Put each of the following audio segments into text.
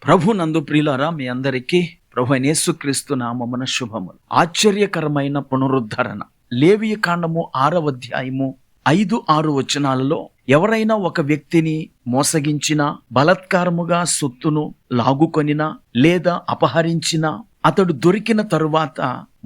ప్రభు నందు ప్రియులారా, మీ అందరికీ ప్రభు యేసుక్రీస్తు నామమున శుభములు. ఆశ్చర్యకరమైన పునరుద్ధరణ. లేవియ కాండము 6వ అధ్యాయము 5-6 వచనాలలో ఎవరైనా ఒక వ్యక్తిని మోసగించినా, బలాత్కారముగా సొత్తును లాగుకొనినా లేదా అపహరించినా, అతడు దొరికిన తరువాత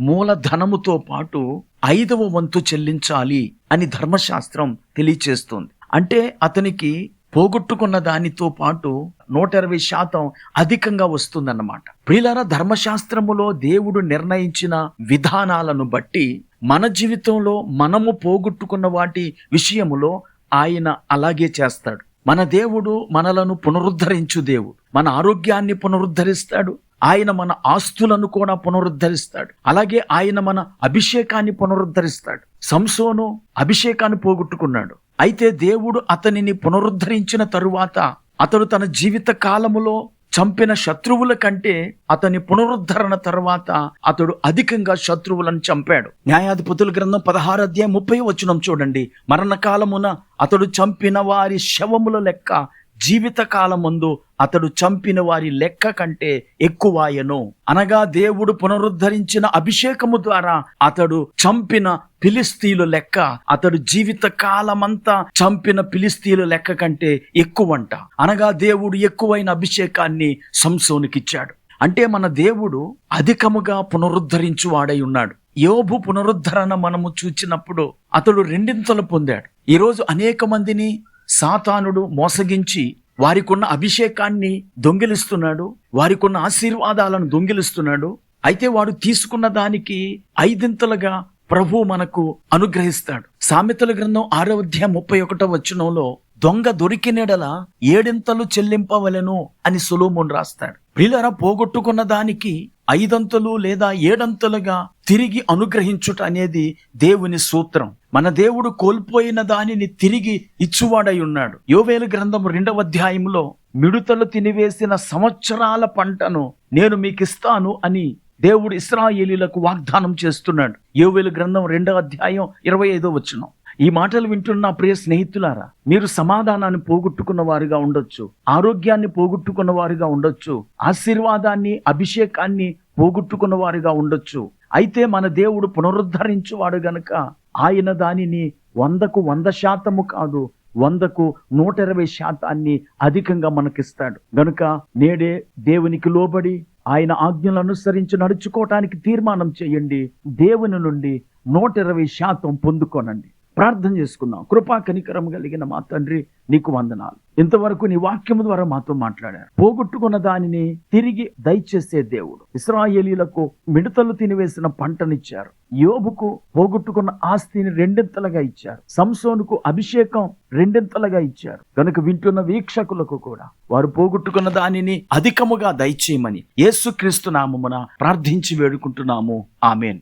మూలధనముతో పాటు 5వ వంతు చెల్లించాలి అని ధర్మశాస్త్రం తెలియచేస్తుంది. అంటే అతనికి పోగొట్టుకున్న దానితో పాటు 120% అధికంగా వస్తుందన్నమాట. ప్రియులారా, ధర్మశాస్త్రములో దేవుడు నిర్ణయించిన విధానాలను బట్టి మన జీవితంలో మనము పోగొట్టుకున్న వాటి విషయములో ఆయన అలాగే చేస్తాడు. మన దేవుడు మనలను పునరుద్ధరించు దేవుడు. మన ఆరోగ్యాన్ని పునరుద్ధరిస్తాడు. ఆయన మన ఆస్తులను కూడా పునరుద్ధరిస్తాడు. అలాగే ఆయన మన అభిషేకాన్ని పునరుద్ధరిస్తాడు. సంసోను అభిషేకాన్ని పోగొట్టుకున్నాడు. అయితే దేవుడు అతనిని పునరుద్ధరించిన తరువాత అతడు తన జీవిత కాలములో చంపిన శత్రువుల కంటే అతని పునరుద్ధరణ తర్వాత అతడు అధికంగా శత్రువులను చంపాడు. న్యాయాధిపతుల గ్రంథం 16వ అధ్యాయం 30వ వచనం చూడండి. మరణకాలమున అతడు చంపిన వారి శవముల లెక్క జీవిత కాలమందు అతడు చంపిన వారి లెక్క కంటే ఎక్కువాయను. అనగా దేవుడు పునరుద్ధరించిన అభిషేకము ద్వారా అతడు చంపిన ఫిలిస్తీయుల లెక్క అతడు జీవిత కాలమంతా చంపిన ఫిలిస్తీయుల లెక్క కంటే ఎక్కువంట. అనగా దేవుడు ఎక్కువైన అభిషేకాన్ని సంసోనుకిచ్చాడు. అంటే మన దేవుడు అధికముగా పునరుద్ధరించు వాడై ఉన్నాడు. యోబు పునరుద్ధరణ మనము చూచినప్పుడు అతడు 2 పొందాడు. ఈరోజు అనేక మందిని సాతానుడు మోసగించి వారికున్న అభిషేకాన్ని దొంగిలిస్తున్నాడు, వారికున్న ఆశీర్వాదాలను దొంగిలిస్తున్నాడు. అయితే వాడు తీసుకున్న దానికి 5 ప్రభు మనకు అనుగ్రహిస్తాడు. సామెతల గ్రంథం 6వ అధ్యాయం 31వ వచనంలో దొంగ దొరికినెడల 7 చెల్లింపవలెను అని సొలొమోను రాస్తాడు. ప్రియులారా, పోగొట్టుకున్న దానికి 5 లేదా 7 తిరిగి అనుగ్రహించుట అనేది దేవుని సూత్రం. మన దేవుడు కోల్పోయిన దానిని తిరిగి ఇచ్చువాడై ఉన్నాడు. యోవేలు గ్రంథం 2వ అధ్యాయంలో మిడుతలు తినివేసిన సంవత్సరాల పంటను నేను మీకు ఇస్తాను అని దేవుడు ఇశ్రాయేలీయులకు వాగ్దానం చేస్తున్నాడు. యోవేలు గ్రంథం 2వ అధ్యాయం 25వ వచనం. ఈ మాటలు వింటున్న ప్రియ స్నేహితులారా, మీరు సమాధానాన్ని పోగొట్టుకున్న వారుగా ఉండొచ్చు, ఆరోగ్యాన్ని పోగొట్టుకున్న వారుగా ఉండొచ్చు, ఆశీర్వాదాన్ని అభిషేకాన్ని పోగొట్టుకున్న వారుగా ఉండొచ్చు. అయితే మన దేవుడు పునరుద్ధరించువాడు గనుక ఆయన దానిని 100కు 100% కాదు, 100కు 120% అధికంగా మనకిస్తాడు. గనుక నేడే దేవునికి లోబడి ఆయన ఆజ్ఞలు అనుసరించి నడుచుకోవటానికి తీర్మానం చేయండి. దేవుని నుండి 120% పొందుకోనండి. ప్రార్థన చేసుకుందాం. కృపా కనికరం కలిగిన మా తండ్రి, నీకు వందనాలు. ఇంతవరకు నీ వాక్యము ద్వారా మాతో మాట్లాడారు. పోగొట్టుకున్న దానిని తిరిగి దయచేసే దేవుడు. ఇశ్రాయేలీయులకు మిడతలు తినివేసిన పంటనిచ్చారు. యోబుకు పోగొట్టుకున్న ఆస్తిని 2 ఇచ్చారు. సంసోనుకు అభిషేకం 2 ఇచ్చారు. కనుక వింటున్న వీక్షకులకు కూడా వారు పోగొట్టుకున్న దానిని అధికముగా దయచేయమని యేసుక్రీస్తు నామమున ప్రార్థించి వేడుకుంటున్నాము. ఆమేన్.